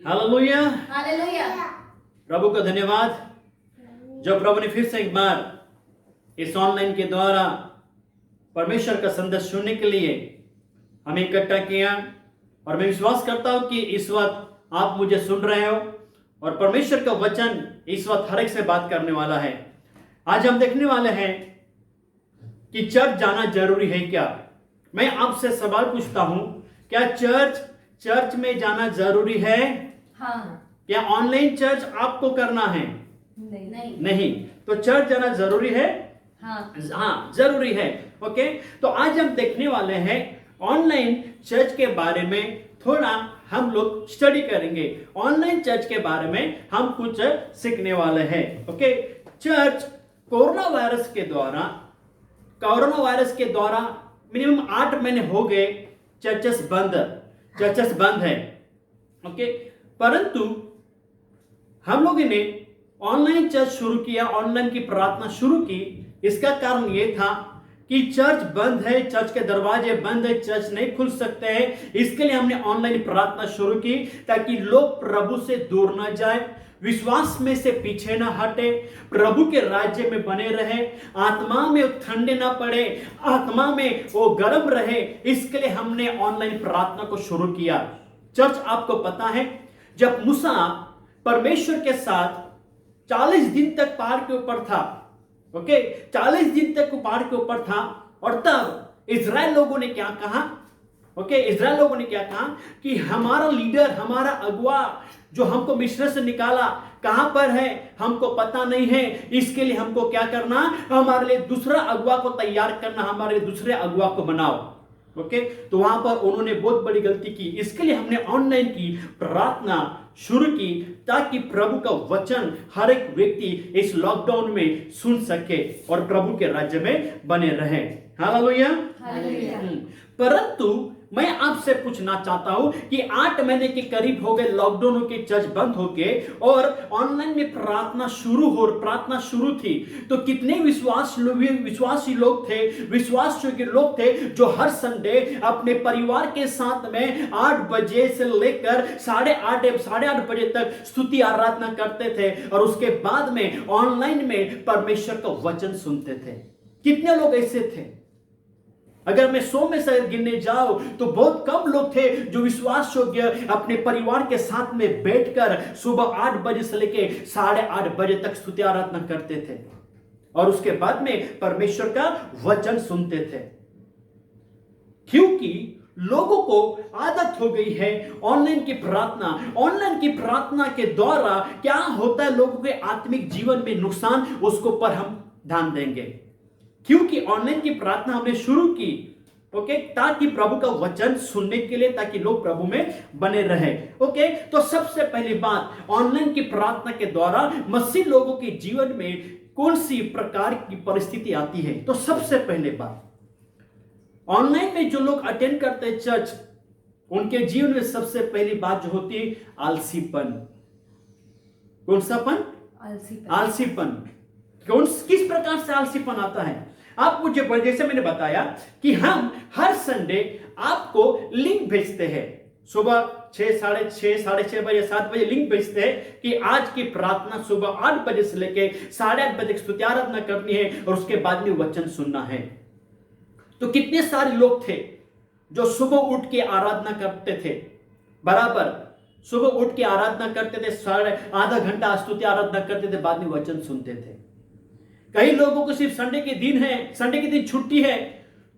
Hallelujah. Hallelujah. प्रभु का धन्यवाद जो प्रभु ने फिर से एक बार इस ऑनलाइन के द्वारा परमेश्वर का संदेश सुनने के लिए हमें इकट्ठा किया। और मैं विश्वास करता हूं कि इस वक्त आप मुझे सुन रहे हो और परमेश्वर का वचन इस वक्त हर एक से बात करने वाला है। आज हम देखने वाले हैं कि चर्च जाना जरूरी है क्या। मैं आपसे सवाल पूछता हूं, क्या चर्च में जाना जरूरी है? हाँ। क्या ऑनलाइन चर्च आपको करना है? नहीं। तो चर्च जाना जरूरी है? हाँ, जरूरी है। ओके, तो आज हम देखने वाले हैं ऑनलाइन चर्च के बारे में। थोड़ा हम लोग स्टडी करेंगे ऑनलाइन चर्च के बारे में, हम कुछ सीखने वाले हैं। ओके, चर्च कोरोना वायरस के द्वारा मिनिमम 8 महीने हो गए चर्चेस बंद है। ओके, परंतु हम लोगों ने ऑनलाइन चर्च शुरू किया, ऑनलाइन की प्रार्थना शुरू की। इसका कारण यह था कि चर्च बंद है, चर्च के दरवाजे बंद है, चर्च नहीं खुल सकते हैं। इसके लिए हमने ऑनलाइन प्रार्थना शुरू की ताकि लोग प्रभु से दूर ना जाए, विश्वास में से पीछे ना हटे, प्रभु के राज्य में बने रहे, आत्मा में ठंडे ना पड़े, आत्मा में वो गर्म रहे। इसके लिए हमने ऑनलाइन प्रार्थना को शुरू किया। चर्च आपको पता है, जब मूसा परमेश्वर के साथ 40 दिन तक पहाड़ के ऊपर था, ओके, 40 दिन तक वो पहाड़ के ऊपर था, और तब इजराइल लोगों ने क्या कहा? इजराइल लोगों ने क्या कहा कि हमारा लीडर, हमारा अगुआ जो हमको मिस्र से निकाला, कहां पर है हमको पता नहीं है। इसके लिए हमको क्या करना? हमारे लिए दूसरा अगुआ को तैयार करना, हमारे लिए दूसरे अगुआ को बनाओ। ओके, तो वहां पर उन्होंने बहुत बड़ी गलती की। इसके लिए हमने ऑनलाइन की प्रार्थना शुरू की ताकि प्रभु का वचन हर एक व्यक्ति इस लॉकडाउन में सुन सके और प्रभु के राज्य में बने रहे। हालेलुया। परंतु मैं आपसे पूछना चाहता हूं कि 8 महीने के करीब हो गए लॉकडाउन होके, चर्च बंद होके, और ऑनलाइन में प्रार्थना शुरू थी, तो कितने विश्वासी लोग थे जो हर संडे अपने परिवार के साथ में 8 बजे से लेकर 8:30 बजे तक स्तुति आराधना करते थे, और उसके बाद में ऑनलाइन में परमेश्वर का वचन सुनते थे। कितने लोग ऐसे थे? अगर मैं 100 में से गिनने जाऊं तो बहुत कम लोग थे जो विश्वास योग्य अपने परिवार के साथ में बैठकर सुबह 8 बजे से लेके 8:30 बजे तक स्तुति आराधना करते थे और उसके बाद में परमेश्वर का वचन सुनते थे। क्योंकि लोगों को आदत हो गई है ऑनलाइन की प्रार्थना के द्वारा क्या होता है, लोगों के आत्मिक जीवन में नुकसान, उसको पर हम ध्यान देंगे। क्योंकि ऑनलाइन की प्रार्थना हमने शुरू की, ओके, ताकि प्रभु का वचन सुनने के लिए, ताकि लोग प्रभु में बने रहे। ओके, तो सबसे पहली बात, ऑनलाइन की प्रार्थना के द्वारा मसीह लोगों के जीवन में कौन सी प्रकार की परिस्थिति आती है? तो सबसे पहले बात, ऑनलाइन में जो लोग अटेंड करते हैं चर्च, उनके जीवन में सबसे पहली बात जो होती है आलसीपन। कौन सा पन? आलसीपन। किस प्रकार से आलसीपन आता है? आप मुझे, जैसे मैंने बताया कि हम हर संडे आपको लिंक भेजते हैं, सुबह 6, 6:30 बजे, 7 बजे लिंक भेजते हैं कि आज की प्रार्थना सुबह 8 बजे से लेके 8:30 बजे तक स्तुति आराधना करनी है और उसके बाद में वचन सुनना है। तो कितने सारे लोग थे जो सुबह उठ के आराधना करते थे, बराबर सुबह उठ के आराधना करते थे, आधा घंटा स्तुति आराधना करते थे, बाद में वचन सुनते थे। कई लोगों को सिर्फ संडे के दिन छुट्टी है,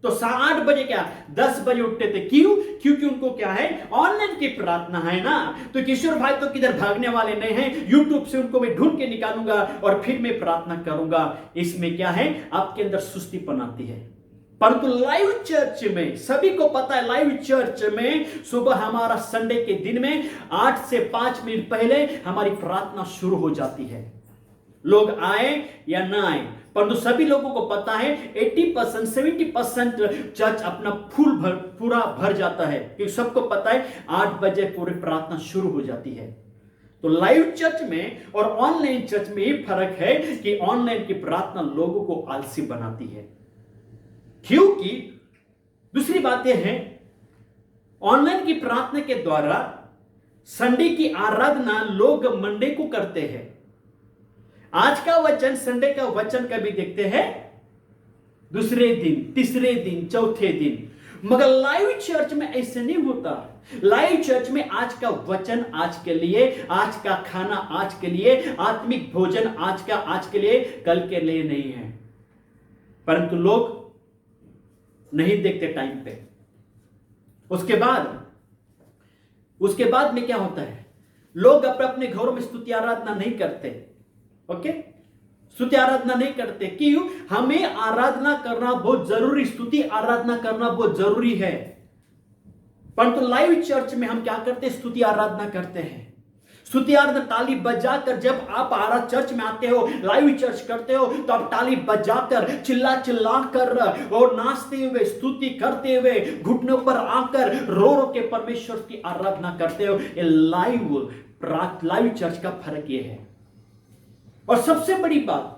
तो 8 बजे क्या 10 बजे उठते थे। क्यों? क्योंकि उनको क्या है, ऑनलाइन की प्रार्थना है ना। तो किशोर भाई तो किधर भागने वाले नहीं हैं, यूट्यूब से उनको मैं ढूंढ के निकालूंगा और फिर मैं प्रार्थना करूंगा। इसमें क्या है, आपके अंदर सुस्तीपन आती है। परंतु लाइव चर्च में सभी को पता है, लाइव चर्च में सुबह हमारा संडे के दिन में 8 से 5 मिनट पहले हमारी प्रार्थना शुरू हो जाती है। लोग आए या ना आए, परंतु सभी लोगों को पता है 80% 70% चर्च अपना पूरा भर जाता है, क्योंकि सबको पता है 8 बजे पूरी प्रार्थना शुरू हो जाती है। तो लाइव चर्च में और ऑनलाइन चर्च में ये फर्क है कि ऑनलाइन की प्रार्थना लोगों को आलसी बनाती है। क्योंकि दूसरी बात यह है, ऑनलाइन की प्रार्थना के द्वारा संडे की आराधना लोग मंडे को करते हैं। आज का वचन, संडे का वचन कभी देखते हैं दूसरे दिन, तीसरे दिन, चौथे दिन। मगर लाइव चर्च में ऐसे नहीं होता। लाइव चर्च में आज का वचन आज के लिए, आज का खाना आज के लिए, आत्मिक भोजन आज के लिए, कल के लिए नहीं है। परंतु लोग नहीं देखते टाइम पे। उसके बाद में क्या होता है, लोग अपने अपने घरों में स्तुति आराधना नहीं करते। ओके, स्तुति आराधना नहीं करते। क्यों? हमें आराधना करना बहुत जरूरी, स्तुति आराधना करना बहुत जरूरी है। परंतु लाइव चर्च में हम क्या करते हैं? स्तुति आराधना करते हैं। स्तुति आराधना ताली बजाकर, जब आप चर्च में आते हो, लाइव चर्च करते हो, तो आप ताली बजाकर, चिल्ला कर और नाचते हुए, स्तुति करते हुए, घुटनों पर आकर रो रो के परमेश्वर की आराधना करते हो। ये लाइव चर्च का फर्क ये है। और सबसे बड़ी बात,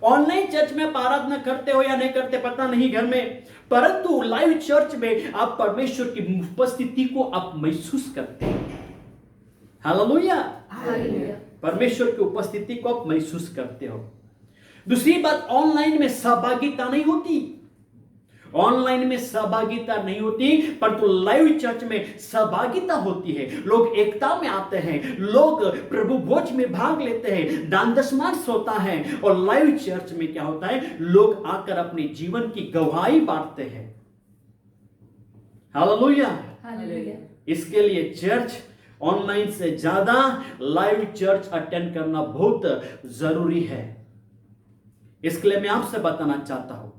ऑनलाइन चर्च में आप आराधना करते हो या नहीं करते पता नहीं घर में, परंतु लाइव चर्च में आप परमेश्वर की उपस्थिति को आप महसूस करते हैं। हालेलुया, परमेश्वर की उपस्थिति को आप महसूस करते हो। दूसरी बात, ऑनलाइन में सहभागिता नहीं होती। ऑनलाइन में सहभागिता नहीं होती, परंतु लाइव चर्च में सहभागिता होती है। लोग एकता में आते हैं, लोग प्रभु भोज में भाग लेते हैं, दान दशमांश होता है। और लाइव चर्च में क्या होता है? लोग आकर अपने जीवन की गवाही बांटते हैं। हालेलुया। इसके लिए चर्च ऑनलाइन से ज्यादा लाइव चर्च अटेंड करना बहुत जरूरी है। इसके लिए मैं आपसे बताना चाहता हूं,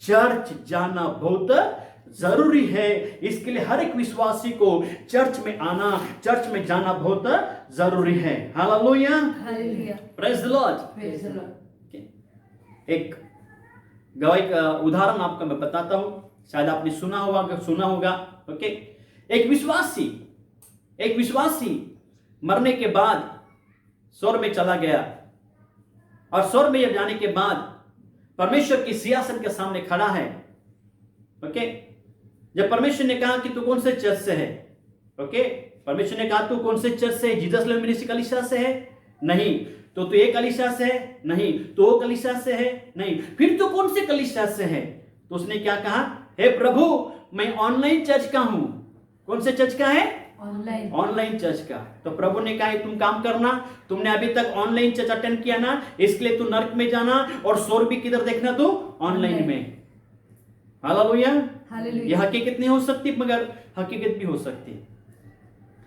चर्च जाना बहुत जरूरी है। इसके लिए हर एक विश्वासी को चर्च में आना, चर्च में जाना बहुत जरूरी है। Hallelujah, praise the Lord. एक गवाही का उदाहरण आपको मैं बताता हूं, शायद आपने सुना होगा। ओके, एक विश्वासी मरने के बाद स्वर्ग में चला गया, और स्वर्ग में जाने के बाद परमेश्वर की सिंहासन के सामने खड़ा है। ओके, जब परमेश्वर ने कहा कि तू कौन से चर्च से है, ओके, परमेश्वर ने कहा तू कौन से चर्च से है? जीसस लव मिनिस्ट्री कलीसिया से है? नहीं। तो तू एक कलीसिया से है? नहीं। तो वो कलीसिया से है? नहीं। फिर तू कौन से कलीसिया से है? तो उसने क्या कहा? हे प्रभु, मैं ऑनलाइन चर्च का हूं। कौन से चर्च का है? ऑनलाइन चर्च का। तो प्रभु ने कहा तुम काम करना, तुमने अभी तक ऑनलाइन चर्च अटेंड किया ना, इसके लिए तू नरक में जाना, और स्वर्ग भी किधर देखना? तू ऑनलाइन में। हालेलुया। यह हकीकत नहीं हो सकती, मगर हकीकत भी हो सकती।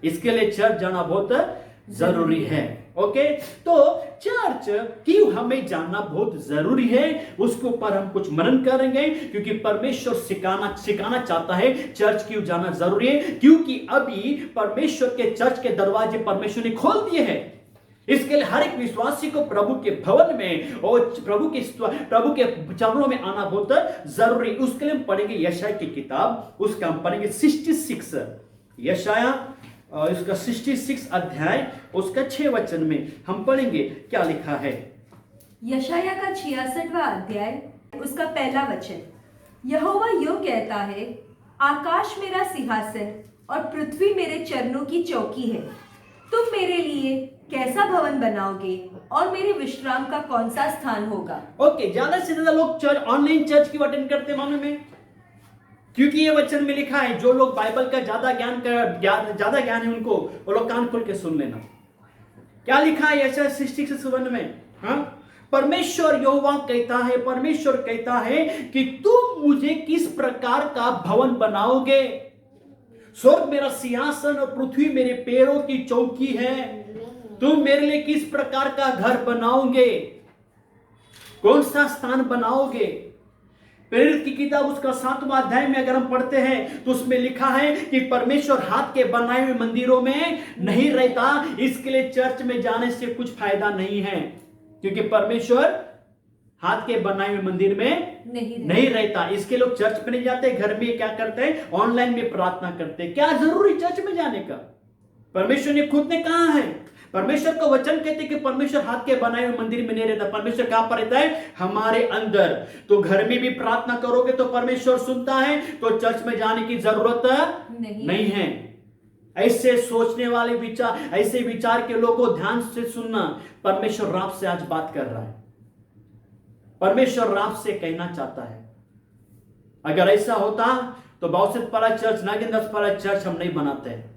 इसके लिए चर्च जाना बहुत जरूरी है। ओके, तो चर्च क्यों हमें जानना बहुत जरूरी है, उसके ऊपर हम कुछ मनन करेंगे, क्योंकि परमेश्वर सिखाना चाहता है चर्च क्यों जाना जरूरी है। क्योंकि अभी परमेश्वर के चर्च के दरवाजे परमेश्वर ने खोल दिए हैं। इसके लिए हर एक विश्वासी को प्रभु के भवन में और प्रभु के चरणों में आना बहुत जरूरी। उसके लिए हम पढ़ेंगे यशाया की किताब, उसका हम पढ़ेंगे 66 यशाया, इसका 66 अध्याय, उसका 6 वचन में हम पढ़ेंगे क्या लिखा है। यशाया का 66वां अध्याय, उसका पहला वचन। यहोवा यूं कहता है, आकाश मेरा सिंहासन और पृथ्वी मेरे चरणों की चौकी है। तुम मेरे लिए कैसा भवन बनाओगे और मेरे विश्राम का कौन सा स्थान होगा? ओके, ज्यादा से ज्यादा लोग ऑनलाइन चर्च क्यों अटेंड करते हैं मालूम है? क्योंकि ये वचन में लिखा है, जो लोग बाइबल का ज्यादा ज्ञान है उनको, वो लोग कान खोल के सुन लेना। क्या लिखा है यशाया 66 में? हाँ, परमेश्वर यहोवा कहता है, परमेश्वर कहता है कि तुम मुझे किस प्रकार का भवन बनाओगे? स्वर्ग मेरा सिंहासन और पृथ्वी मेरे पैरों की चौकी है। तुम मेरे लिए किस प्रकार का घर बनाओगे? कौन सा स्थान बनाओगे? प्रेरित की किताब उसका 7वां अध्याय में अगर हम पढ़ते हैं तो उसमें लिखा है कि परमेश्वर हाथ के बनाए हुए मंदिरों में नहीं रहता। इसके लिए चर्च में जाने से कुछ फायदा नहीं है, क्योंकि परमेश्वर हाथ के बनाए हुए मंदिर में नहीं रहता। इसके लोग चर्च में नहीं जाते, घर में क्या करते हैं? ऑनलाइन में प्रार्थना करते हैं। क्या जरूरी चर्च में जाने का? परमेश्वर ने खुद ने कहा है, परमेश्वर का वचन कहते हैं कि परमेश्वर हाथ के बनाए हुए मंदिर में नहीं रहता। परमेश्वर कहां पर रहता है? हमारे अंदर। तो घर में भी प्रार्थना करोगे तो परमेश्वर सुनता है, तो चर्च में जाने की जरूरत नहीं है। ऐसे सोचने वाले विचार, ऐसे विचार के लोगों को ध्यान से सुनना। परमेश्वर आपसे आज बात कर रहा है। परमेश्वर आपसे कहना चाहता है। अगर ऐसा होता तो बाउसेट पारा चर्च, नागिनदास पारा चर्च हम नहीं बनाते हैं।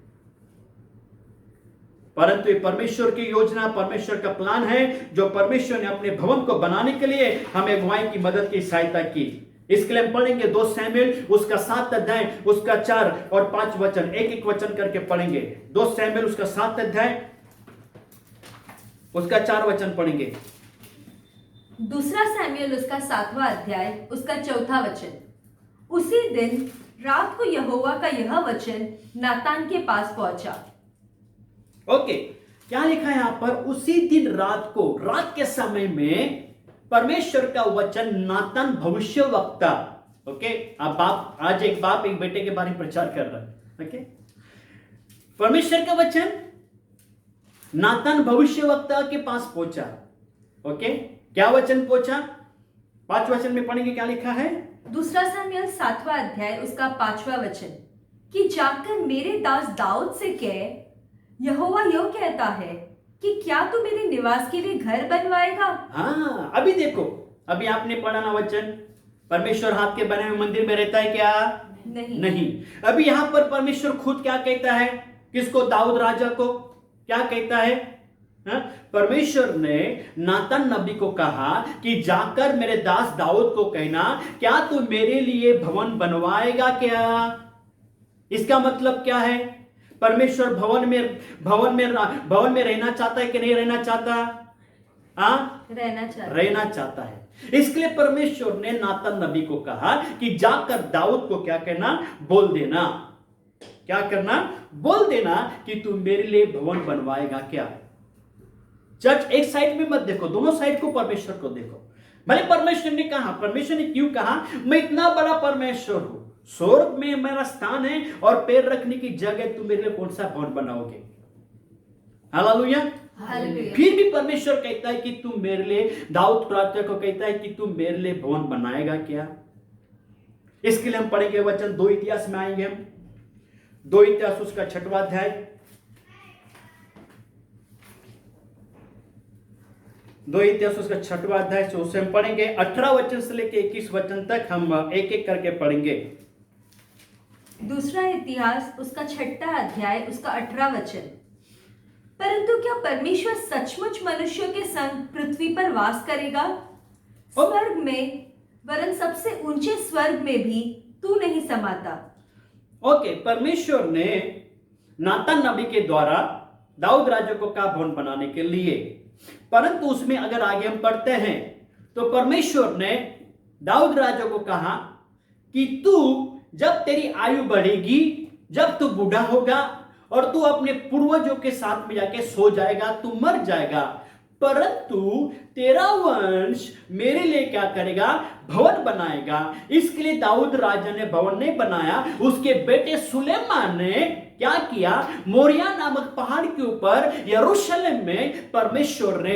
परंतु ये परमेश्वर की योजना, परमेश्वर का प्लान है, जो परमेश्वर ने अपने भवन को बनाने के लिए हमें अगुवाई की मदद की, सहायता की। इसके लिए हम पढ़ेंगे 2 शमूएल उसका 7 अध्याय उसका 4 और 5 वचन, एक एक वचन करके पढ़ेंगे। 2 शमूएल उसका 7 अध्याय उसका 4 वचन पढ़ेंगे। दूसरा सैमुएल उसका 7वां अध्याय उसका 4था वचन। उसी दिन रात को यहोवा का यह वचन नातान के पास पहुंचा। ओके, क्या लिखा है यहां पर? उसी दिन रात को, रात के समय में परमेश्वर का वचन नातान भविष्यवक्ता, ओके, अब बाप, आज एक बाप एक बेटे के बारे में प्रचार कर रहा है। ओके, परमेश्वर का वचन नातान भविष्यवक्ता के पास पहुंचा। ओके, क्या वचन पहुंचा? 5 वचन में पढ़ेंगे, क्या लिखा है? दूसरा सैमुएल 7वां अध्याय उसका 5वां वचन, कि जाकर मेरे दास दाऊद से कह, यहोवा यो कहता है कि क्या तू मेरे निवास के लिए घर बनवाएगा? हाँ, अभी देखो, अभी आपने पढ़ा ना वचन, परमेश्वर हाथ के बने हुए मंदिर में रहता है क्या? नहीं। अभी यहां पर परमेश्वर खुद क्या कहता है? किसको? दाऊद राजा को क्या कहता है? हाँ? परमेश्वर ने नातान नबी को कहा कि जाकर मेरे दास दाऊद को कहना, क्या तू मेरे लिए भवन बनवाएगा क्या? इसका मतलब क्या है? परमेश्वर भवन में रहना चाहता है कि नहीं रहना चाहता? रहना चाहता है। इसके लिए परमेश्वर ने नातान नबी को कहा कि जाकर दाऊद को क्या कहना? बोल देना। क्या करना? बोल देना कि तू मेरे लिए भवन बनवाएगा क्या? चर्च एक साइड में मत देखो, दोनों साइड को, परमेश्वर को देखो। भले परमेश्वर ने कहा, परमेश्वर ने क्यों कहा? मैं इतना बड़ा परमेश्वर हूं, स्वर्ग में मेरा स्थान है और पैर रखने की जगह, तुम मेरे लिए कौन सा भवन बनाओगे? हालेलुया। फिर भी परमेश्वर कहता है कि तुम मेरे लिए, दाऊद प्रार्थना को कहता है कि तुम मेरे लिए भवन बनाएगा क्या? इसके लिए हम पढ़ेंगे वचन 2 इतिहास में आएंगे हम। 2 इतिहास उसका 6वां अध्याय, 2 इतिहास उसका 6वां अध्याय से उसे हम पढ़ेंगे 18 वचन से लेकर 21 वचन तक हम एक एक करके पढ़ेंगे। दूसरा इतिहास उसका 6वां अध्याय उसका 18 वचन। परंतु क्या परमेश्वर सचमुच मनुष्यों के संग पृथ्वी पर वास करेगा? स्वर्ग में, वरन सबसे ऊंचे स्वर्ग में भी तू नहीं समाता। ओके, परमेश्वर ने नातान नबी के द्वारा दाऊद राजा को कहा भवन बनाने के लिए, परंतु उसमें अगर आगे हम पढ़ते हैं तो परमेश्वर ने दाऊद राजा को कहा कि तू जब तेरी आयु बढ़ेगी, जब तू बूढ़ा होगा और तू अपने पूर्वजों के साथ में जाके सो जाएगा, तू मर जाएगा, परंतु तेरा वंश मेरे लिए क्या करेगा? भवन बनाएगा। इसके लिए दाऊद राजा ने भवन नहीं बनाया, उसके बेटे सुलेमान ने क्या किया? मोरिया नामक पहाड़ के ऊपर यरूशलेम में परमेश्वर ने,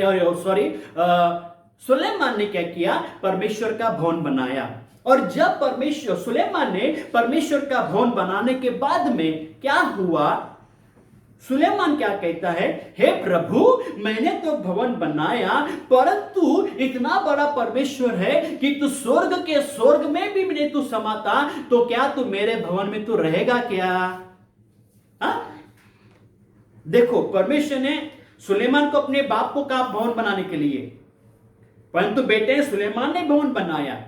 सुलेमान ने क्या किया? परमेश्वर का भवन बनाया। और जब सुलेमान ने परमेश्वर का भवन बनाने के बाद में क्या हुआ? सुलेमान क्या कहता है? हे प्रभु, मैंने तो भवन बनाया, परंतु इतना बड़ा परमेश्वर है कि तू स्वर्ग में भी नहीं तू समाता, तो क्या तू मेरे भवन में तू रहेगा क्या? देखो, परमेश्वर ने सुलेमान को अपने बाप को कहा भवन बनाने के लिए, परंतु बेटे सुलेमान ने भवन बनाया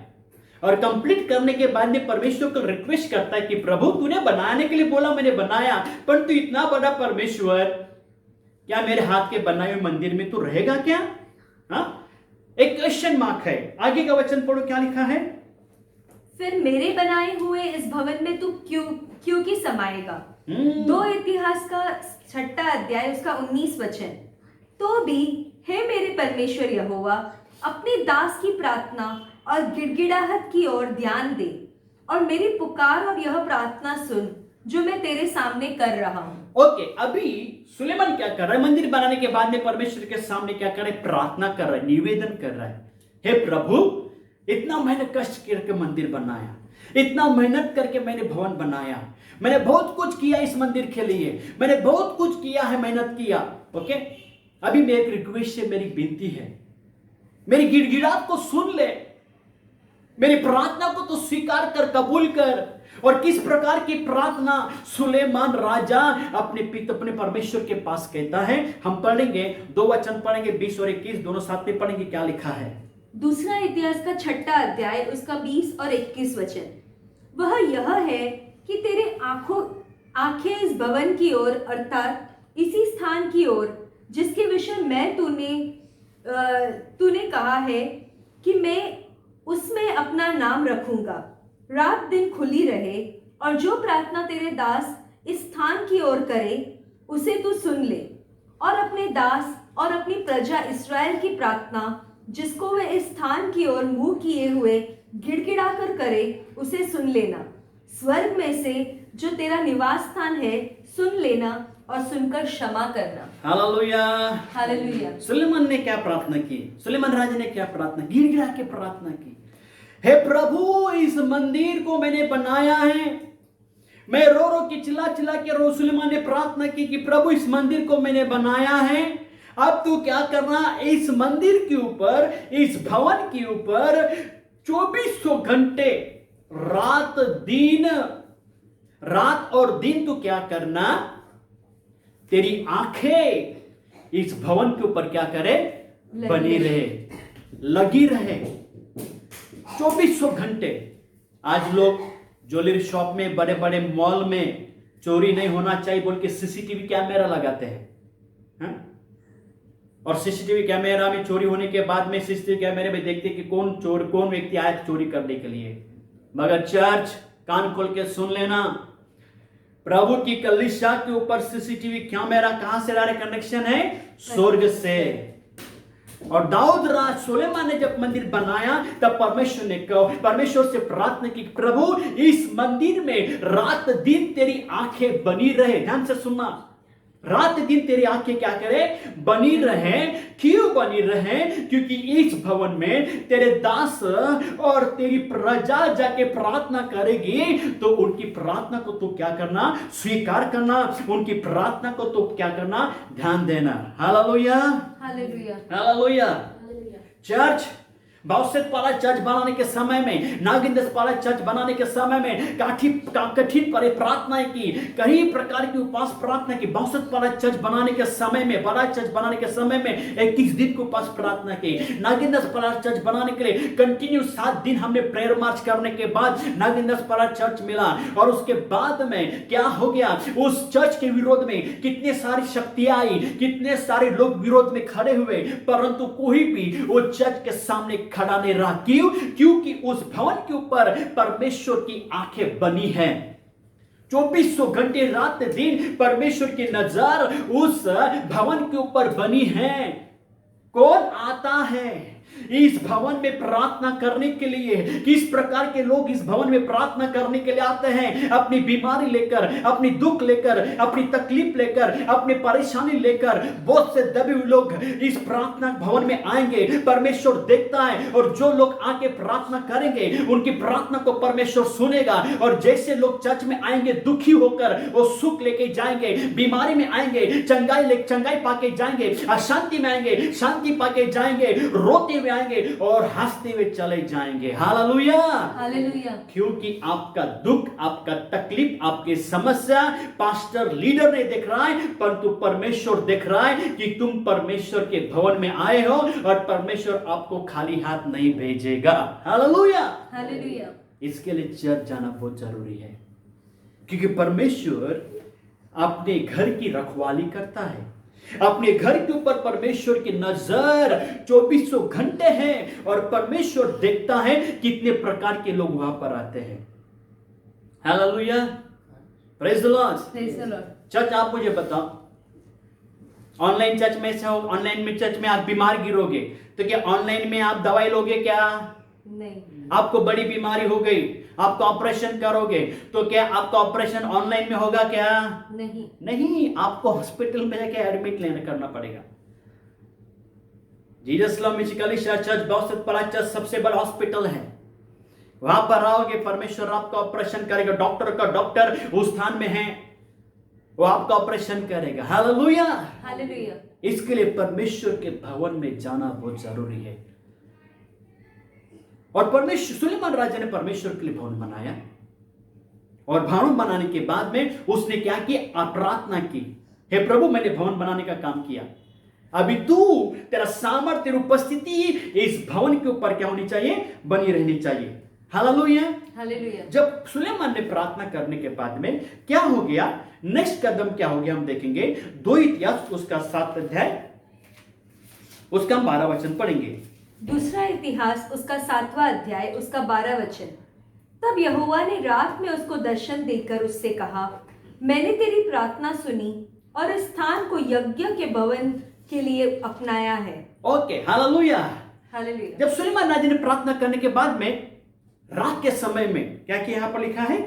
और कंप्लीट करने के बाद में परमेश्वर को रिक्वेस्ट करता है कि प्रभु तूने बनाने के लिए बोला, मैंने बनाया, परंतु इतना बड़ा परमेश्वर, क्या मेरे हाथ के बनाए हुए मंदिर में तू रहेगा क्या? एक क्वेश्चन मार्क है। आगे का वचन पढ़ो, क्या लिखा है? फिर मेरे बनाए हुए इस भवन में तू क्यों की समाएगा? 2 इतिहास का 6वां अध्याय उसका 19 वचन। तो भी हे मेरे परमेश्वर यहोवा, अपने दास की प्रार्थना और गिड़गिड़ाहट की ओर ध्यान दे और मेरी पुकार और यह प्रार्थना सुन जो मैं तेरे सामने कर रहा हूं। ओके, अभी सुलेमान क्या कर रहा है? मंदिर बनाने के बाद में परमेश्वर के सामने क्या कर रहा है? प्रार्थना कर रहा है, निवेदन कर रहा है। हे प्रभु, इतना मेहनत कष्ट करके मंदिर बनाया, इतना मेहनत करके मैंने भवन बनाया, मैंने बहुत कुछ किया इस मंदिर के लिए, मैंने बहुत कुछ किया है, मेहनत किया। ओके, अभी मेरी रिक्वेस्ट है, मेरी विनती है, मेरी गिड़गिड़ाहट को सुन ले, मेरी प्रार्थना को तो स्वीकार कर, कबूल कर। और किस प्रकार की प्रार्थना सुलेमान राजा अपने परमेश्वर के पास कहता है, हम पढ़ेंगे, 2 वचन पढ़ेंगे, 20 और 21 दोनों साथ में पढ़ेंगे। क्या लिखा है? दूसरा इतिहास का 6 अध्याय उसका 20 और 21 वचन। वह यह है कि तेरे आंखें इस भवन की ओर, अर्थात इसी स्थान की ओर जिसके विषय मैं तूने कहा है कि मैं उसमें अपना नाम रखूंगा, रात दिन खुली रहे, और जो प्रार्थना तेरे दास इस स्थान की ओर करे उसे तू सुन ले, और अपने दास और अपनी प्रजा इस्राएल की प्रार्थना जिसको वह इस स्थान की ओर मुंह किए हुए गिड़गिड़ा कर करे उसे सुन लेना। स्वर्ग में से जो तेरा निवास स्थान है सुन लेना और सुनकर क्षमा करना। Hallelujah, hallelujah. सुलेमान ने क्या प्रार्थना की? सुलेमान राजा ने क्या प्रार्थना? गिड़गिड़ा के प्रार्थना की, हे प्रभु, इस मंदिर को मैंने बनाया है, मैं रो रो के चिल्ला चिल्ला के सुलेमान ने प्रार्थना की कि प्रभु इस मंदिर को मैंने बनाया है, अब तू क्या करना, इस मंदिर के ऊपर, इस भवन के ऊपर 2400 घंटे रात और दिन तू क्या करना, तेरी आंखें इस भवन के ऊपर क्या करे, बनी रहे, लगी रहे 2400 घंटे। आज लोग ज्वेलरी शॉप में, बड़े बड़े मॉल में चोरी नहीं होना चाहिए बोल के सीसीटीवी कैमरा लगाते हैं, हाँ? और सीसीटीवी कैमरा में चोरी होने के बाद में सीसीटीवी कैमरे में देखते कि कौन व्यक्ति आया चोरी करने के लिए। मगर चर्च, कान खोल के सुन लेना, प्रभु की कलीसिया के ऊपर सीसीटीवी कैमरा कहां से डायरेक्ट कनेक्शन है? स्वर्ग से। और दाऊद राज सुलेमान ने जब मंदिर बनाया तब परमेश्वर से प्रार्थना की, प्रभु इस मंदिर में रात दिन तेरी आंखें बनी रहे। ध्यान से सुनना, रात दिन तेरी आंखें क्या करे, बनी रहे। क्यों बनी रहे? क्योंकि इस भवन में तेरे दास और तेरी प्रजा जाके प्रार्थना करेगी तो उनकी प्रार्थना को तो क्या करना, स्वीकार करना, उनकी प्रार्थना को तो क्या करना, ध्यान देना। Hallelujah, hallelujah, hallelujah. Hallelujah. Church, बाउसेट पाला चर्च बनाने के समय में, नागिनदास पाला चर्च बनाने के समय में कठिन परे प्रार्थनाएं की, कई प्रकार की उपवास प्रार्थना की। बाउसेट पाला चर्च बनाने के समय में, बड़ा चर्च बनाने के समय में 21 दिन को उपवास प्रार्थना की। नागिनदास पाला चर्च बनाने के लिए कंटिन्यू 7 दिन हमने प्रेयर मार्च करने के बाद नागिनदास पाला चर्च मिला। और उसके बाद में क्या हो गया, उस चर्च के विरोध में कितने सारी शक्तियां आई, कितने सारे लोग विरोध में खड़े हुए, परंतु कोई भी वो चर्च के सामने खड़ा नहीं रहा। क्यों? क्योंकि उस भवन के ऊपर परमेश्वर की आंखें बनी हैं। 2400 घंटे रात दिन परमेश्वर की नजर उस भवन के ऊपर बनी है। कौन आता है इस भवन में प्रार्थना करने के लिए? किस प्रकार के लोग इस भवन में प्रार्थना करने के लिए आते हैं? अपनी बीमारी लेकर, अपनी दुख लेकर, अपनी तकलीफ लेकर, अपनी परेशानी लेकर बहुत से दबे हुए लोग इस प्रार्थना भवन में आएंगे। परमेश्वर देखता है और जो लोग आके प्रार्थना करेंगे उनकी प्रार्थना को परमेश्वर सुनेगा। और जैसे लोग चर्च में आएंगे दुखी होकर, वो सुख लेके जाएंगे, बीमारी में आएंगे चंगाई पाके जाएंगे, अशांति में आएंगे शांति पाके जाएंगे, रोते हुए आएंगे और हंसते हुए चले जाएंगे। Hallelujah, hallelujah. क्योंकि आपका दुख, आपका तकलीफ, आपकी समस्या पास्टर लीडर नहीं देख रहा है, परंतु परमेश्वर देख रहा है कि तुम परमेश्वर के भवन में आए हो और परमेश्वर आपको खाली हाथ नहीं भेजेगा। Hallelujah, hallelujah. इसके लिए चर्च जाना बहुत जरूरी है, क्योंकि परमेश्वर अपने घर की रखवाली करता है। अपने घर के ऊपर परमेश्वर की नजर 2400 घंटे है और परमेश्वर देखता है कितने प्रकार के लोग वहां पर आते हैं। Hallelujah, praise the Lord, praise the Lord. Church, आप मुझे बताओ, ऑनलाइन चर्च में से हो, ऑनलाइन में चर्च में आप बीमार गिरोगे तो क्या ऑनलाइन में आप दवाई लोगे? क्या नहीं। आपको बड़ी बीमारी हो गई, आपको ऑपरेशन करोगे तो क्या आपका ऑपरेशन ऑनलाइन में होगा? क्या नहीं, आपको हॉस्पिटल में जाके एडमिट करना पड़ेगा। जीसस लव मिशन कलीसिया चर्च बहुत बड़ा चर्च, सबसे बड़ा हॉस्पिटल है। वहां पर आओगे, परमेश्वर आपका ऑपरेशन करेगा। डॉक्टर का डॉक्टर उस स्थान में है, वो आपका ऑपरेशन करेगा। हालेलुया। हालेलुया। इसके लिए परमेश्वर के भवन में जाना बहुत जरूरी है। और परमेश्वर, सुलेमान राजा ने परमेश्वर के लिए भवन बनाया, और भवन बनाने के बाद में उसने क्या किया? प्रार्थना की, हे प्रभु मैंने भवन बनाने का काम किया, अभी तू, तेरा सामर्थ्य, तेरी उपस्थिति इस भवन के ऊपर क्या होनी चाहिए? बनी रहनी चाहिए। हालेलुया। हालेलुया। जब सुलेमान ने प्रार्थना करने के बाद में क्या हो गया? नेक्स्ट कदम क्या हो गया हम देखेंगे। 2 इतिहास उसका 7 अध्याय उसका हम 12 वचन पढ़ेंगे। दूसरा इतिहास उसका 7वां अध्याय उसका 12 वचन। तब यहोवा ने रात में उसको दर्शन देकर उससे कहा, मैंने तेरी प्रार्थना सुनी और इस स्थान को यज्ञ के भवन के लिए अपनाया है। Okay, hallelujah. हालेलुया। जब सुलेमान राजा ने प्रार्थना करने के बाद में रात के समय में क्या किया? यहां पर लिखा है,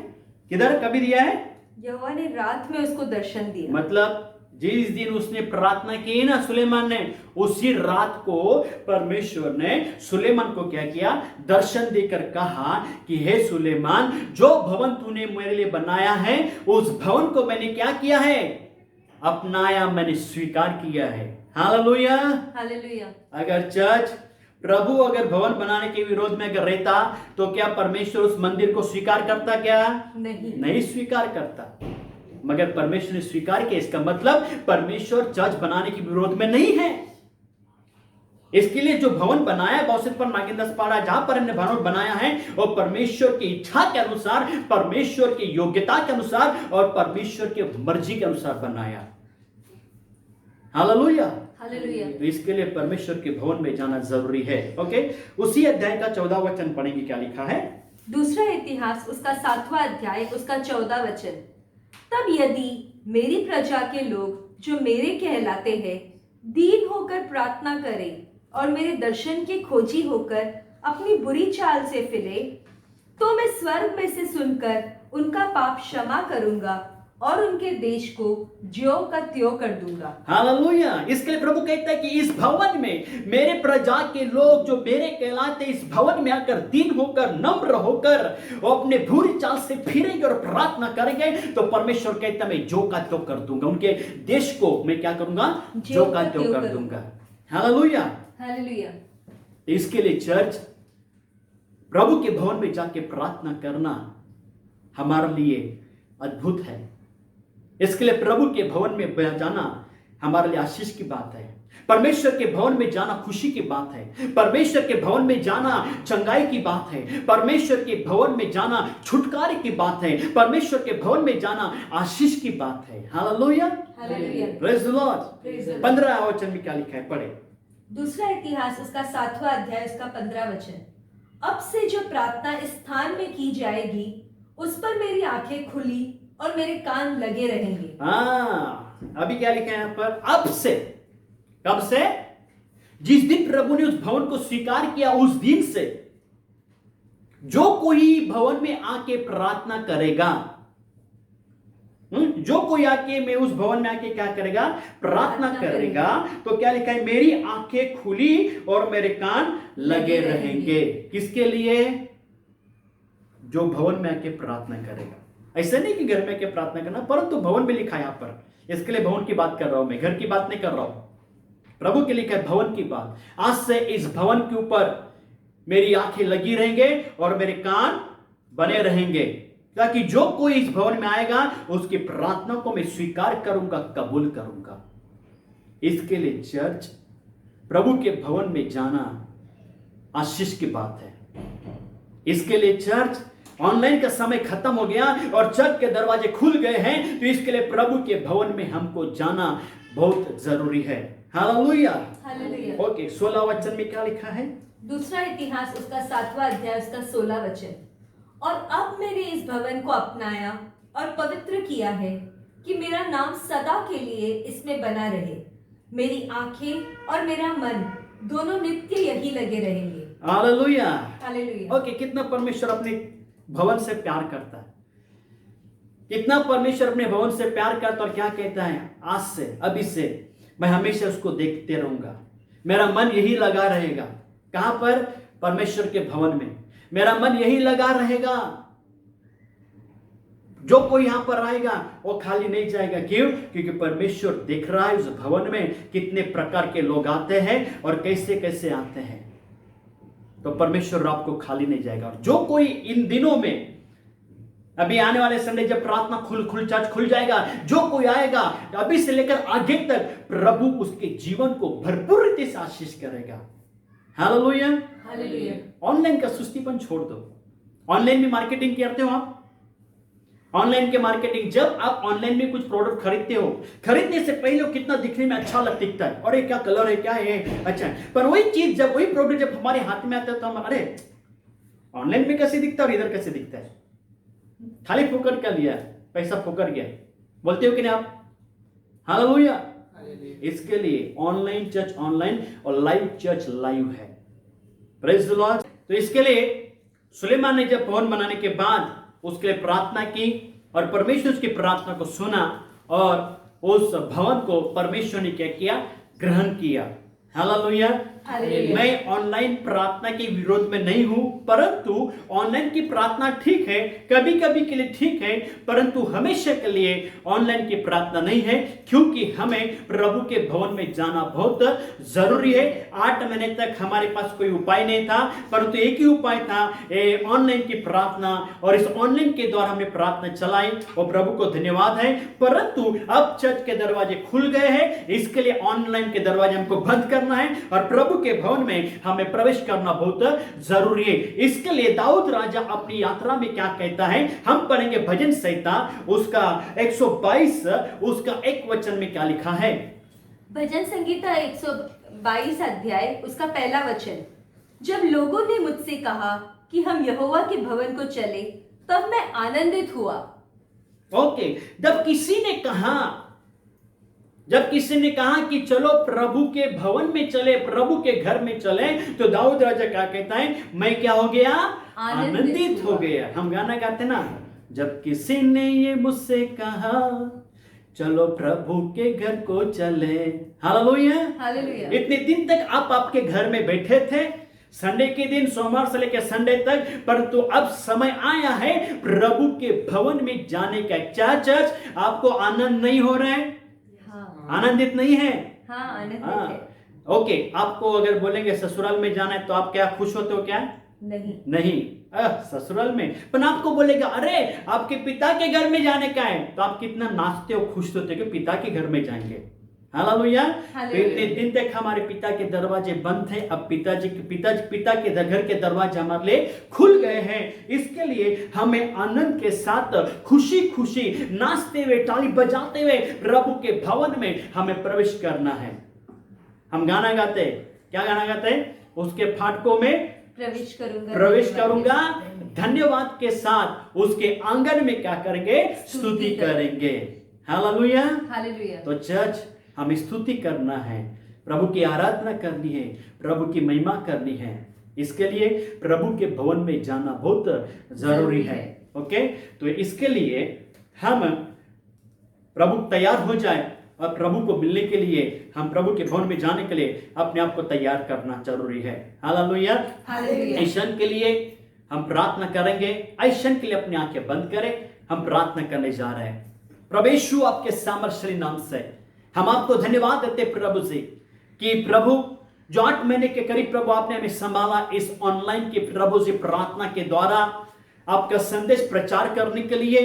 किधर कभी दिया है? यहोवा ने रात में उसको दर्शन दिया। मतलब जिस दिन उसने प्रार्थना की ना सुलेमान ने, उसी रात को परमेश्वर ने सुलेमान को क्या किया? दर्शन देकर कहा कि हे सुलेमान, जो भवन तूने मेरे लिए बनाया है उस भवन को मैंने क्या किया है? अपनाया, मैंने स्वीकार किया है। हालेलुया। हालेलुया। अगर चर्च, प्रभु अगर भवन बनाने के विरोध में अगर रहता तो क्या परमेश्वर उस मंदिर को स्वीकार करता? क्या नहीं स्वीकार करता। मगर परमेश्वर ने स्वीकार किया, इसका मतलब परमेश्वर चर्च बनाने के विरोध में नहीं है। इसके लिए जो भवन बनाया बौसित पर नागिनदास पाड़ा, जहां पर हमने भवन बनाया है, और परमेश्वर की इच्छा के अनुसार, परमेश्वर की योग्यता के अनुसार और परमेश्वर के मर्जी के अनुसार बनाया। हालेलुया। हालेलुया। तो इसके लिए परमेश्वर के भवन में जाना जरूरी है। ओके, उसी अध्याय का 14 वचन पढ़ेंगे, क्या लिखा है? दूसरा इतिहास उसका 7वां अध्याय उसका 14 वचन। तब यदि मेरी प्रजा के लोग जो मेरे कहलाते हैं दीन होकर प्रार्थना करें और मेरे दर्शन के खोजी होकर अपनी बुरी चाल से फिरे, तो मैं स्वर्ग में से सुनकर उनका पाप क्षमा करूंगा और उनके देश को ज्यों का त्यों कर दूंगा। हालेलुया। इसके लिए प्रभु कहता है कि इस भवन में मेरे प्रजा के लोग जो मेरे कहलाते, इस भवन में आकर दीन होकर, नम्र होकर और अपने बुरी चाल से फिरेंगे और प्रार्थना करेंगे, तो परमेश्वर कहता है मैं ज्यों का त्यों कर दूंगा, उनके देश को मैं क्या करूंगा? ज्यों का त्यों कर दूंगा। हालेलुया। हालेलुया। इसके लिए चर्च, प्रभु के भवन में जाके प्रार्थना करना हमारे लिए अद्भुत है। इसके लिए प्रभु के भवन में जाना हमारे लिए आशीष की बात है। परमेश्वर के भवन में जाना खुशी की बात है। परमेश्वर के भवन में जाना चंगाई की बात है। परमेश्वर के भवन में जाना छुटकारे की बात है। परमेश्वर के भवन में जाना आशीष की बात है। Hallelujah. Hallelujah. Praise the Lord. Praise the Lord। 15 वचन में क्या लिखा है? पढ़े। दूसरा इतिहास उसका 7वां अध्याय उसका 15 वचन। अब से जो प्रार्थना इस स्थान में की जाएगी उस पर मेरी आंखें खुली और मेरे कान लगे रहेंगे। अभी क्या लिखा है यहां पर? अब से। कब से? जिस दिन प्रभु ने उस भवन को स्वीकार किया, उस दिन से जो कोई भवन में आके प्रार्थना करेगा, जो कोई आके मैं उस भवन में आके क्या करेगा? प्रार्थना करेगा, तो क्या लिखा है? मेरी आंखें खुली और मेरे कान लगे रहेंगे। किसके लिए? जो भवन में आके प्रार्थना करेगा। ऐसा नहीं कि घर में आके प्रार्थना करना, परंतु भवन में लिखा है यहां पर। इसके लिए भवन की बात कर रहा हूं मैं, घर की बात नहीं कर रहा हूं। प्रभु के लिखा है भवन की बात। आज से इस भवन के ऊपर मेरी आंखें लगी रहेंगे और मेरे कान बने रहेंगे, ताकि जो कोई इस भवन में आएगा उसकी प्रार्थना को मैं स्वीकार करूंगा, कबूल करूंगा। इसके लिए चर्च, प्रभु के भवन में जाना आशीष की बात है। इसके लिए चर्च, ऑनलाइन का समय खत्म हो गया और चर्च के दरवाजे खुल गए हैं, तो इसके लिए प्रभु के भवन में हमको जाना बहुत जरूरी है। हालेलुया। हालेलुया। ओके, 16 वचन में क्या लिखा है? दूसरा इतिहास उसका 7वां अध्याय उसका 16 वचन। और अब मैंने इस भवन को अपनाया और पवित्र किया है कि मेरा नाम सदा के लिए इसमें बना रहे। मेरी आंखें और मेरा मन दोनों नित्य यही लगे रहेंगे। हालेलुया। हालेलुया। ओके, कितना परमेश्वर अपने भवन से प्यार करता है, कितना परमेश्वर अपने भवन से प्यार करता, और क्या कहता है? आज से, अभी से मैं हमेशा उसको देखते रहूंगा, मेरा मन यही लगा रहेगा। कहां पर? परमेश्वर के भवन में मेरा मन यही लगा रहेगा। जो कोई यहां पर आएगा वो खाली नहीं जाएगा। क्यों? क्योंकि परमेश्वर देख रहा है उस भवन में कितने प्रकार के लोग आते हैं और कैसे कैसे आते हैं। तो परमेश्वर आपको खाली नहीं जाएगा। जो कोई इन दिनों में, अभी आने वाले संडे जब प्रार्थना चर्च खुल जाएगा, जो कोई आएगा अभी से लेकर आगे तक, प्रभु उसके जीवन को भरपूर रीति से आशीष करेगा। हालेलुया। हालेलुया। ऑनलाइन का सुस्तीपन छोड़ दो। ऑनलाइन में मार्केटिंग करते हो आप? ऑनलाइन के मार्केटिंग, जब आप ऑनलाइन में कुछ प्रोडक्ट खरीदते हो, खरीदने से पहले वो कितना दिखने में अच्छा दिखता है, अरे क्या कलर है, क्या है, अच्छा। पर वही चीज जब, वही प्रोडक्ट जब हमारे हाथ में आता है तो हम, अरे ऑनलाइन में कैसे दिखता है और इधर कैसे दिखता है, खाली फोकट कर लिया, पैसा फोकट गया, बोलते हो कि नहीं आप? हालेलुया। इसके लिए ऑनलाइन चर्च ऑनलाइन और लाइव चर्च लाइव है। Praise the Lord. तो इसके लिए सुलेमान ने जब भवन बनाने के बाद उसके लिए प्रार्थना की और परमेश्वर उसकी प्रार्थना को सुना और उस भवन को परमेश्वर ने क्या किया? ग्रहण किया। हालेलुया। मैं ऑनलाइन प्रार्थना के विरोध में नहीं हूं, परंतु ऑनलाइन की प्रार्थना ठीक है, कभी कभी के लिए ठीक है, परंतु हमेशा के लिए ऑनलाइन की प्रार्थना नहीं है, क्योंकि हमें प्रभु के भवन में जाना बहुत जरूरी है। 8 महीने तक हमारे पास कोई उपाय नहीं था, परंतु एक ही उपाय था, ऑनलाइन की प्रार्थना, और इस ऑनलाइन के द्वारा हमने प्रार्थना चलाई और प्रभु को धन्यवाद है। परंतु अब चर्च के दरवाजे खुल गए हैं, इसके लिए ऑनलाइन के दरवाजे हमको बंद करना है और प्रभु के भवन में हमें प्रवेश करना बहुत जरूरी है। इसके लिए दाऊद राजा अपनी यात्रा में क्या कहता है, हम पढ़ेंगे भजन संहिता उसका 122 उसका 1 वचन में क्या लिखा है? भजन संगीता 122 अध्याय उसका पहला वचन, जब लोगों ने मुझसे कहा कि हम यहोवा के भवन को चले, तब मैं आनंदित हुआ। ओके, जब किसी ने कहा कि चलो प्रभु के भवन में चले, प्रभु के घर में चले, तो दाऊद राजा क्या कहता है? मैं क्या हो गया? आनंदित हो गया। हम गाना गाते ना, जब किसी ने ये मुझसे कहा चलो प्रभु के घर को चले। हालेलुया। हालेलुया। इतने दिन तक आप आपके घर में बैठे थे, संडे के दिन, सोमवार से लेकर संडे तक, परंतु अब समय आया है प्रभु के भवन में जाने का। क्या चर्च आपको आनंद नहीं हो रहा है? आनंदित नहीं है? हाँ, आनंदित है। ओके, आपको अगर बोलेंगे ससुराल में जाना है तो आप क्या खुश होते हो? क्या नहीं। ससुराल में, पर आपको बोलेगा अरे आपके पिता के घर में जाने का है, तो आप कितना नाचते हो, खुश होते हो कि पिता के घर में जाएंगे। हालेलुया। इतने दिन तक हमारे पिता के दरवाजे बंद थे, अब पिता के घर के दरवाजे हमारे लिए खुल गए हैं। इसके लिए हमें आनंद के साथ खुशी खुशी नाचते हुए, ताली बजाते हुए प्रभु के भवन में हमें प्रवेश करना है। हम गाना गाते, क्या गाना गाते? उसके फाटकों में प्रवेश करूंगा, धन्यवाद के साथ उसके आंगन में क्या करेंगे? स्तुति करेंगे। हालेलुया। हालेलुया। तो चर्च हमें स्तुति करना है, प्रभु की आराधना करनी है, प्रभु की महिमा करनी है। इसके लिए प्रभु के भवन में जाना बहुत जरूरी है। ओके, तो इसके लिए हम प्रभु तैयार हो जाए और प्रभु को मिलने के लिए, हम प्रभु के भवन में जाने के लिए अपने आप को तैयार करना जरूरी है। हालेलुया। हालेलुया। इस क्षण के लिए हम प्रार्थना करेंगे। इस क्षण के लिए अपनी आंखें बंद करें, हम प्रार्थना करने जा रहे हैं। प्रभु यीशु, आपके सामर्थ्यशाली नाम से हम आपको धन्यवाद देते प्रभु जी, कि प्रभु जो 8 महीने के करीब प्रभु आपने हमें संभाला, इस ऑनलाइन के प्रभु जी प्रार्थना के द्वारा आपका संदेश प्रचार करने के लिए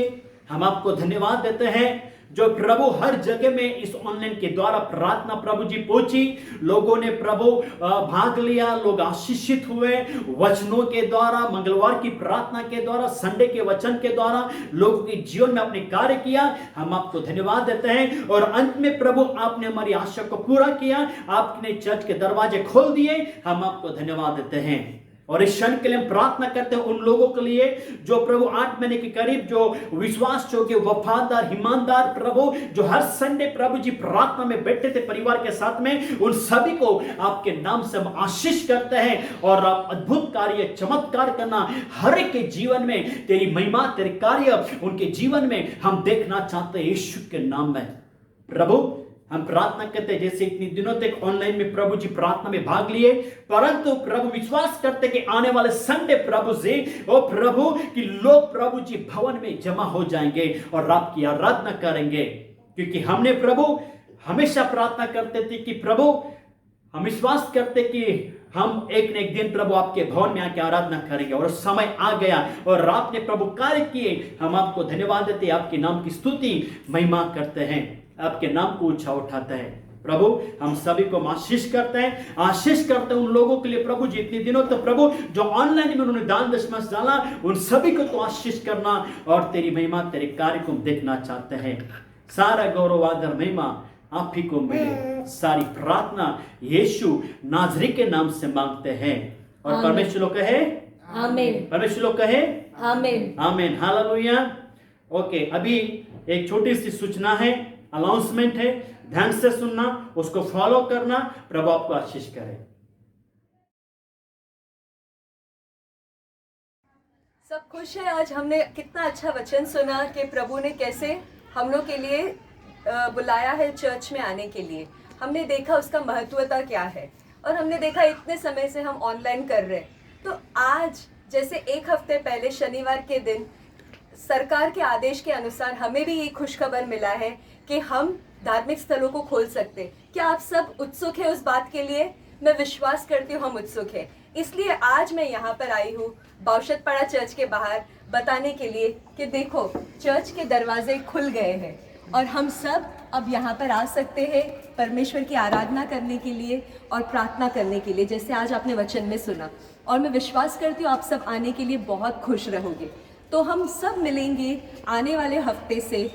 हम आपको धन्यवाद देते हैं। जो प्रभु हर जगह में इस ऑनलाइन के द्वारा प्रार्थना प्रभु जी पहुंची, लोगों ने प्रभु भाग लिया, लोग आशीषित हुए वचनों के द्वारा, मंगलवार की प्रार्थना के द्वारा, संडे के वचन के द्वारा लोगों के जीवन में अपने कार्य किया। हम आपको धन्यवाद देते हैं और अंत में प्रभु आपने हमारी आशा को पूरा किया, आपने चर्च के दरवाजे खोल दिए। हम आपको धन्यवाद देते हैं और इस क्षण के लिए हम प्रार्थना करते हैं उन लोगों के लिए जो प्रभु 8 महीने के करीब जो विश्वास योग्य, वफादार, ईमानदार प्रभु, जो हर संडे प्रभु जी प्रार्थना में बैठे थे परिवार के साथ में, उन सभी को आपके नाम से हम आशीष करते हैं और आप अद्भुत कार्य, चमत्कार करना हर एक के जीवन में, तेरी महिमा, तेरे कार्य उनके जीवन में हम देखना चाहते हैं यीशु के नाम में। प्रभु हम प्रार्थना करते हैं, जैसे इतने दिनों तक ऑनलाइन में प्रभु जी प्रार्थना में भाग लिए, परंतु प्रभु विश्वास करते कि आने वाले संडे प्रभु जी ओ प्रभु कि लोग प्रभु जी भवन में जमा हो जाएंगे और आपकी आराधना करेंगे, क्योंकि हमने प्रभु हमेशा प्रार्थना करते थे कि प्रभु हम विश्वास करते कि हम एक न एक दिन प्रभु आपके भवन में आके आराधना करेंगे, और समय आ गया और आपने प्रभु कार्य किए। हम आपको धन्यवाद देते, आपके नाम की स्तुति महिमा करते हैं, आपके नाम को ऊंचा उठाते हैं। प्रभु हम सभी को आशीष करते हैं, आशीष करते हैं उन लोगों के लिए प्रभु जितने दिनों तो प्रभु जो ऑनलाइन में उन्होंने दान दशमांश डाला, उन सभी को तो आशीष करना और तेरी महिमा तेरे कार्य को देखना चाहते हैं। सारा गौरव आदर महिमा आप ही को मिले। सारी प्रार्थना यीशु नाजरी के नाम से मांगते हैं और परमेश्वर लोग कहे आमीन। परमेश्वर लोग कहे आमीन। आमीन। हालेलुया। ओके, अभी एक छोटी सी सूचना है, अनाउंसमेंट है, ध्यान से सुनना, उसको फॉलो करना। प्रभु आपको आशीष करे। सब खुश है। आज हमने कितना अच्छा वचन सुना कि प्रभु ने कैसे हम लोग के लिए बुलाया है चर्च में आने के लिए। हमने देखा उसका महत्वता क्या है, और हमने देखा इतने समय से हम ऑनलाइन कर रहे हैं। तो आज जैसे एक हफ्ते पहले शनिवार के दिन सरकार के आदेश के अनुसार हमें भी ये खुशखबर मिला है कि हम धार्मिक स्थलों को खोल सकते। क्या आप सब उत्सुक है उस बात के लिए? मैं विश्वास करती हूँ हम उत्सुक है। इसलिए आज मैं यहाँ पर आई हूँ बावशतपाड़ा चर्च के बाहर बताने के लिए कि देखो चर्च के दरवाजे खुल गए हैं और हम सब अब यहाँ पर आ सकते हैं परमेश्वर की आराधना करने के लिए और प्रार्थना करने के लिए, जैसे आज आपने वचन में सुना। और मैं विश्वास करती हूँ आप सब आने के लिए बहुत खुश रहोगे। तो हम सब मिलेंगे आने वाले हफ्ते से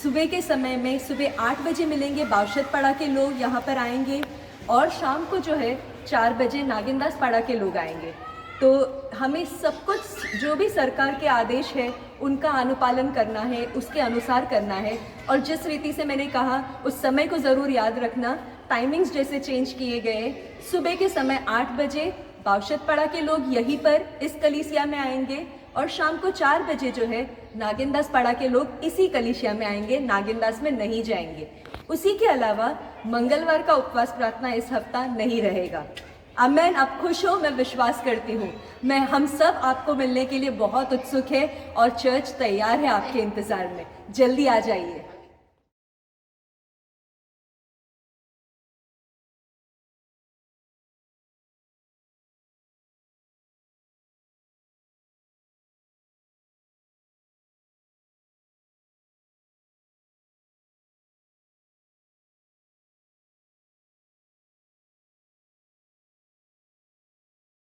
सुबह के समय में, सुबह 8 बजे मिलेंगे। बावशतपाड़ा के लोग यहाँ पर आएंगे और शाम को जो है 4 बजे नागिनदास पाड़ा के लोग आएंगे। तो हमें सब कुछ जो भी सरकार के आदेश है उनका अनुपालन करना है, उसके अनुसार करना है। और जिस रीति से मैंने कहा उस समय को ज़रूर याद रखना। टाइमिंग्स जैसे चेंज किए गए, सुबह के समय 8 बजे बावशतपाड़ा के लोग यहीं पर इस कलीसिया में आएंगे और शाम को 4 बजे जो है नागिनदास पाड़ा के लोग इसी कलीसिया में आएंगे, नागिनदास में नहीं जाएंगे। उसी के अलावा मंगलवार का उपवास प्रार्थना इस हफ्ता नहीं रहेगा। आमेन। आप खुश हो? मैं विश्वास करती हूँ। हम सब आपको मिलने के लिए बहुत उत्सुक है और चर्च तैयार है आपके इंतज़ार में। जल्दी आ जाइए।